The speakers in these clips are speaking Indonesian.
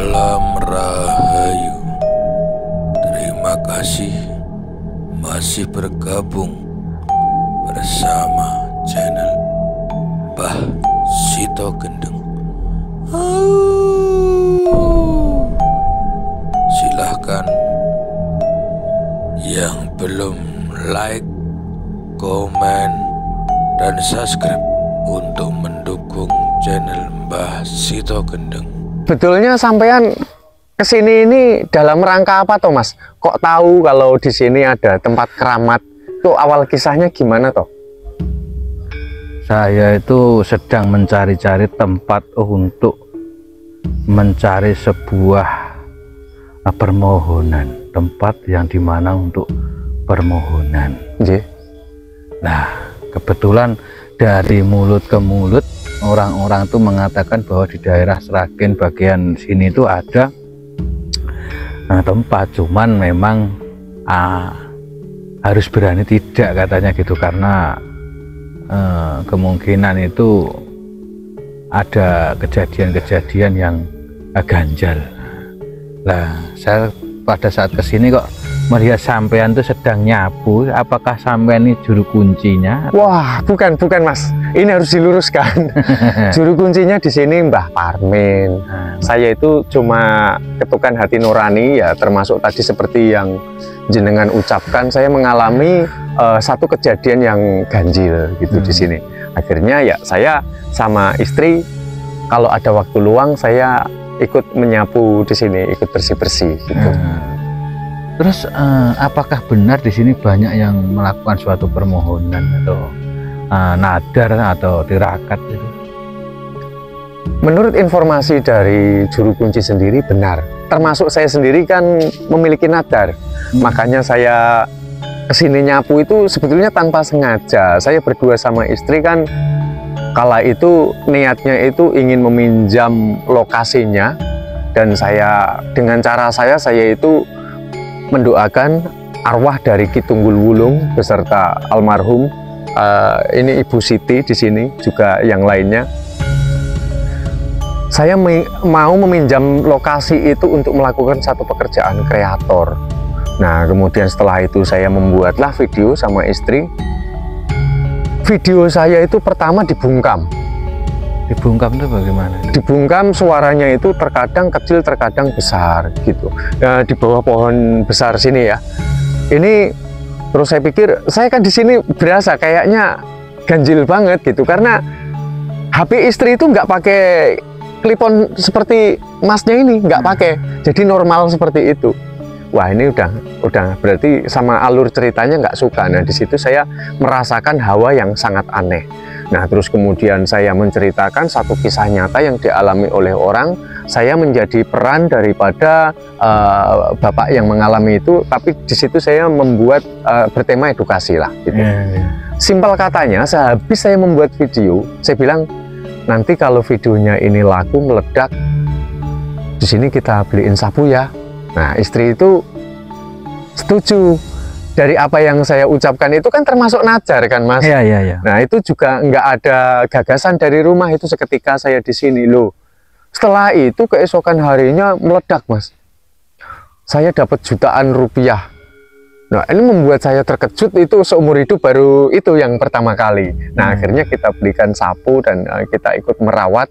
Salam Rahayu. Terima kasih masih bergabung bersama channel Mbah Sito Gendeng. Silahkan yang belum like, komen, dan subscribe untuk mendukung channel Mbah Sito Gendeng. Betulnya sampean kesini ini dalam rangka apa toh Mas? Kok tahu kalau di sini ada tempat keramat? Itu awal kisahnya gimana toh? Saya itu sedang mencari-cari tempat untuk mencari sebuah permohonan, tempat yang dimana untuk permohonan. Nah, kebetulan dari mulut ke mulut orang-orang itu mengatakan bahwa di daerah Sragen bagian sini itu ada tempat, cuman memang harus berani tidak katanya gitu, karena kemungkinan itu ada kejadian-kejadian yang ganjal. Nah, saya pada saat kesini kok melihat sampean tuh sedang nyapu. Apakah sampean ini juru kuncinya? Wah, bukan Mas. Ini harus diluruskan. Juru kuncinya di sini Mbah Parmin. Saya itu cuma ketukan hati nurani ya, termasuk tadi seperti yang jenengan ucapkan, saya mengalami satu kejadian yang ganjil gitu di sini. Akhirnya ya saya sama istri kalau ada waktu luang saya ikut menyapu di sini, ikut bersih-bersih gitu. Terus apakah benar di sini banyak yang melakukan suatu permohonan atau nadar atau tirakat gitu? Menurut informasi dari juru kunci sendiri benar. Termasuk saya sendiri kan memiliki nadar. Makanya saya kesini nyapu itu sebetulnya tanpa sengaja. Saya berdua sama istri kan kala itu niatnya itu ingin meminjam lokasinya, dan saya dengan cara saya itu mendoakan arwah dari Ki Tunggul Wulung beserta almarhum ini Ibu Siti di sini juga yang lainnya. Saya mau meminjam lokasi itu untuk melakukan satu pekerjaan kreator. Nah, kemudian setelah itu saya membuatlah video sama istri. Video saya itu pertama dibungkam. Dibungkam itu bagaimana? Dibungkam, suaranya itu terkadang kecil, terkadang besar gitu. Di bawah pohon besar sini ya. Ini terus saya pikir, saya kan di sini berasa kayaknya ganjil banget gitu, karena HP istri itu nggak pakai klipon seperti masnya ini, nggak pakai. Jadi normal seperti itu. Wah, ini udah berarti sama alur ceritanya nggak suka. Nah, di situ saya merasakan hawa yang sangat aneh. Nah, terus kemudian saya menceritakan satu kisah nyata yang dialami oleh orang. Saya menjadi peran daripada bapak yang mengalami itu, tapi di situ saya membuat bertema edukasi lah gitu. Simpel katanya, sehabis saya membuat video, saya bilang nanti kalau videonya ini laku meledak, di sini kita beliin sapu ya. Nah, istri itu setuju. Dari apa yang saya ucapkan itu kan termasuk nadar kan Mas? Iya. Nah, itu juga nggak ada gagasan dari rumah, itu seketika saya di sini loh. Setelah itu keesokan harinya meledak Mas. Saya dapat jutaan rupiah. Nah, ini membuat saya terkejut, itu seumur hidup baru itu yang pertama kali. Nah, akhirnya kita belikan sapu dan kita ikut merawat.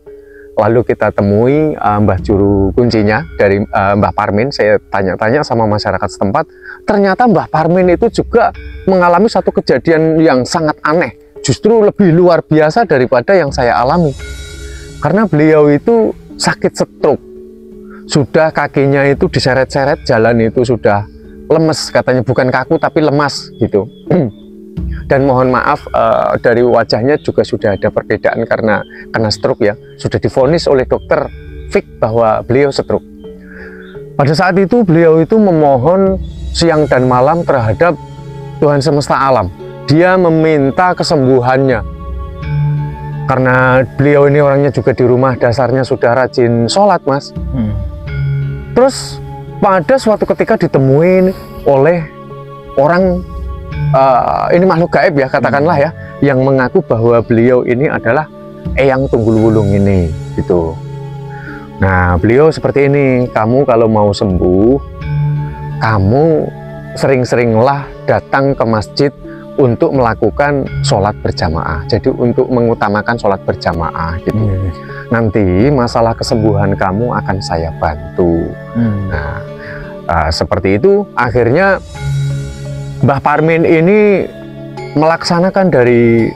Lalu kita temui Mbah Juru Kuncinya dari Mbah Parmin. Saya tanya-tanya sama masyarakat setempat. Ternyata Mbah Parmin itu juga mengalami satu kejadian yang sangat aneh. Justru lebih luar biasa daripada yang saya alami. Karena beliau itu sakit stroke. Sudah kakinya itu diseret-seret, jalan itu sudah lemes. Katanya bukan kaku tapi lemas gitu. Dan mohon maaf, dari wajahnya juga sudah ada perbedaan karena stroke ya. Sudah divonis oleh dokter fix bahwa beliau stroke. Pada saat itu beliau itu memohon siang dan malam terhadap Tuhan semesta alam. Dia meminta kesembuhannya. Karena beliau ini orangnya juga di rumah dasarnya sudah rajin sholat Mas. Terus pada suatu ketika ditemuin oleh orang, ini makhluk gaib ya katakanlah ya, yang mengaku bahwa beliau ini adalah Eyang Tunggul Wulung ini gitu. Nah, beliau seperti ini, kamu kalau mau sembuh, kamu sering-seringlah datang ke masjid untuk melakukan sholat berjamaah. Jadi untuk mengutamakan sholat berjamaah gitu. Nanti masalah kesembuhan kamu akan saya bantu. Nah, seperti itu. Akhirnya Mbah Parmin ini melaksanakan dari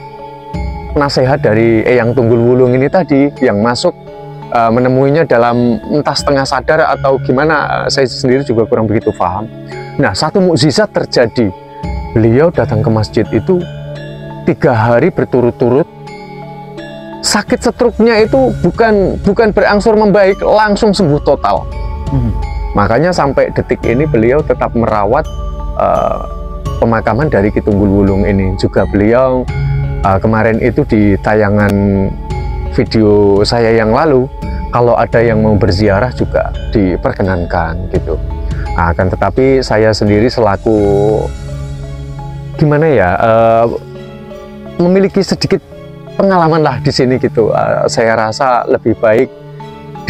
nasihat dari Eyang Tunggul Wulung ini tadi, yang masuk menemuinya dalam entah setengah sadar atau gimana, saya sendiri juga kurang begitu paham. Nah, satu mukjizat terjadi. Beliau datang ke masjid itu 3 hari berturut-turut. Sakit stroke-nya itu bukan berangsur membaik, langsung sembuh total. Makanya sampai detik ini beliau tetap merawat pemakaman dari Ki Tunggul Wulung ini. Juga beliau kemarin itu di tayangan video saya yang lalu, kalau ada yang mau berziarah juga diperkenankan gitu. Akan tetapi saya sendiri selaku gimana ya, memiliki sedikit pengalaman lah di sini gitu. Saya rasa lebih baik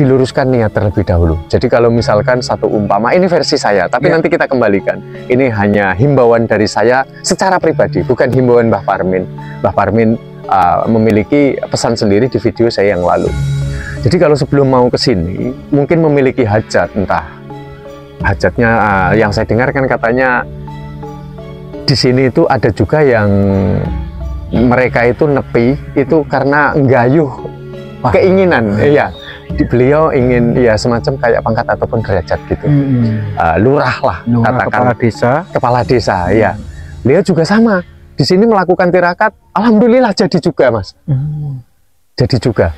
diluruskan niat terlebih dahulu. Jadi kalau misalkan satu umpama, ini versi saya, tapi nanti kita kembalikan. Ini hanya himbauan dari saya secara pribadi, bukan himbauan Mbah Parmin. Mbah Parmin memiliki pesan sendiri di video saya yang lalu. Jadi kalau sebelum mau ke sini, mungkin memiliki hajat, entah hajatnya yang saya dengar kan katanya di sini itu ada juga yang mereka itu nepi itu karena nggayuh keinginan. Iya, beliau ingin ya semacam kayak pangkat ataupun derajat gitu. Lurah lah, katakan kepala desa ya. Beliau juga sama di sini melakukan tirakat, alhamdulillah jadi juga Mas. Jadi juga.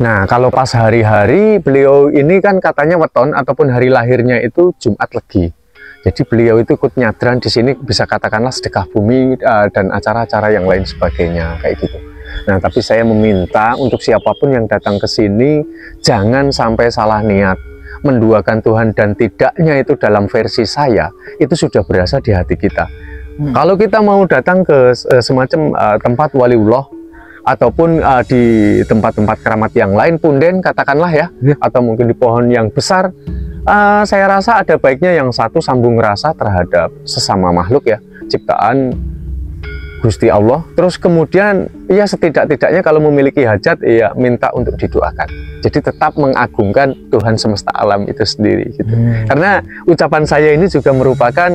Nah, kalau pas hari-hari beliau ini kan katanya weton ataupun hari lahirnya itu Jumat Legi. Jadi beliau itu ikut nyadran di sini, bisa katakanlah sedekah bumi dan acara-acara yang lain sebagainya kayak gitu. Nah, tapi saya meminta untuk siapapun yang datang ke sini jangan sampai salah niat, menduakan Tuhan, dan tidaknya itu dalam versi saya itu sudah berasa di hati kita. Kalau kita mau datang ke semacam tempat waliullah ataupun di tempat-tempat keramat yang lain, punden katakanlah ya, atau mungkin di pohon yang besar, saya rasa ada baiknya yang satu sambung rasa terhadap sesama makhluk ya, ciptaan Gusti Allah. Terus kemudian ya setidak-tidaknya kalau memiliki hajat ya minta untuk didoakan. Jadi tetap mengagungkan Tuhan semesta alam itu sendiri gitu. Karena ucapan saya ini juga merupakan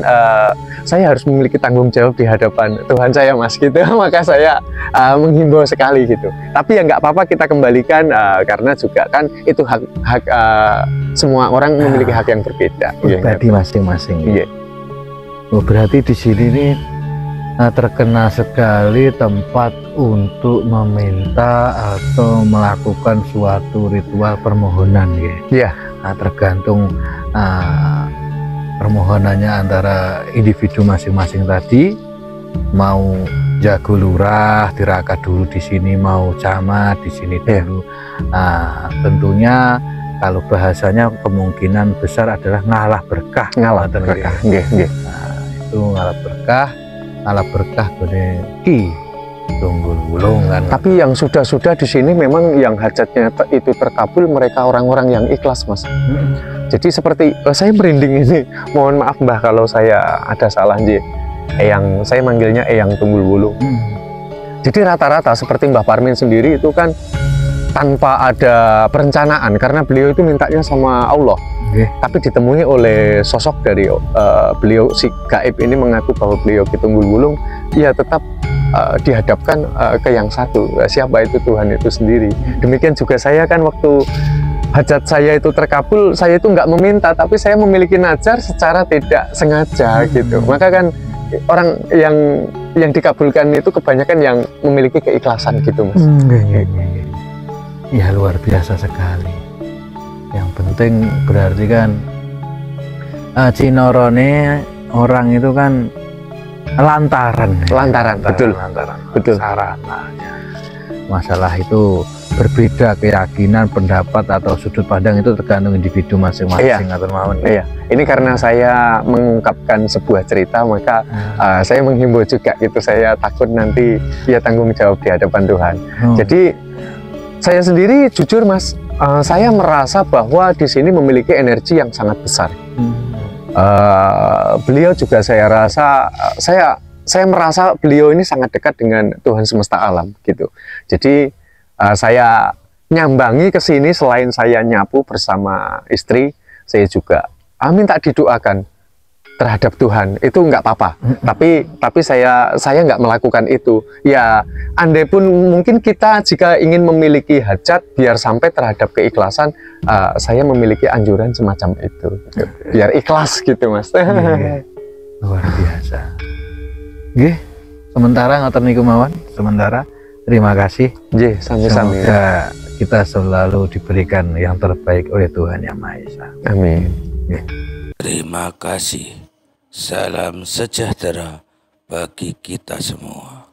saya harus memiliki tanggung jawab di hadapan Tuhan saya Mas gitu. Maka saya menghimbau sekali gitu. Tapi ya nggak apa-apa, kita kembalikan karena juga kan itu hak semua orang memiliki hak yang berbeda. Pribadi masing-masing. Iya. Oh, berarti di sini nih terkenal sekali tempat untuk meminta atau melakukan suatu ritual permohonan ya. Iya. Tergantung permohonannya antara individu masing-masing tadi, mau jago lurah tirakat dulu di sini, mau camat di sini dulu. Tentunya kalau bahasanya kemungkinan besar adalah ngalah berkah. Ngalah berkah. Nggih. Itu ngalah berkah. Alat berkah pada Ki Tunggul Wulung kan. Tapi yang sudah-sudah di sini memang yang hajatnya itu terkabul mereka orang-orang yang ikhlas Mas. Jadi seperti saya merinding ini. Mohon maaf Mbah kalau saya ada salah nggih. Eyang, saya manggilnya Eyang Tunggul Wulung. Jadi rata-rata seperti Mbah Parmin sendiri itu kan tanpa ada perencanaan, karena beliau itu mintanya sama Allah. Tapi ditemui oleh sosok dari beliau si gaib ini mengaku bahwa beliau Ki Tunggul Wulung ya tetap dihadapkan ke yang satu, siapa itu Tuhan itu sendiri. Demikian juga saya kan waktu hajat saya itu terkabul, saya itu nggak meminta, tapi saya memiliki nazar secara tidak sengaja gitu. Maka kan orang yang dikabulkan itu kebanyakan yang memiliki keikhlasan gitu Mas. Ya luar biasa sekali. Yang penting berarti kan Cinorone orang itu kan lantaran, betul. Sarananya. Masalah itu berbeda keyakinan, pendapat atau sudut pandang itu tergantung individu masing-masing. Iya. Ini karena saya mengungkapkan sebuah cerita, maka saya menghimbau juga gitu. Saya takut nanti ya tanggung jawab di hadapan Tuhan. Jadi saya sendiri jujur Mas, saya merasa bahwa di sini memiliki energi yang sangat besar. Beliau juga saya rasa, saya merasa beliau ini sangat dekat dengan Tuhan semesta alam gitu. Jadi saya nyambangi ke sini, selain saya nyapu bersama istri, saya juga minta didoakan terhadap Tuhan. Itu nggak apa-apa. Tapi saya nggak melakukan itu. Ya, andai pun mungkin kita jika ingin memiliki hajat biar sampai terhadap keikhlasan, saya memiliki anjuran semacam itu. Gitu. Biar ikhlas gitu, Mas. Luar biasa. Nggih, sementara ngoten niku mawon. Sementara terima kasih. Nggih, sami-sami. Semoga kita selalu diberikan yang terbaik oleh Tuhan Yang Maha Esa. Amin. Terima kasih. Salam sejahtera bagi kita semua.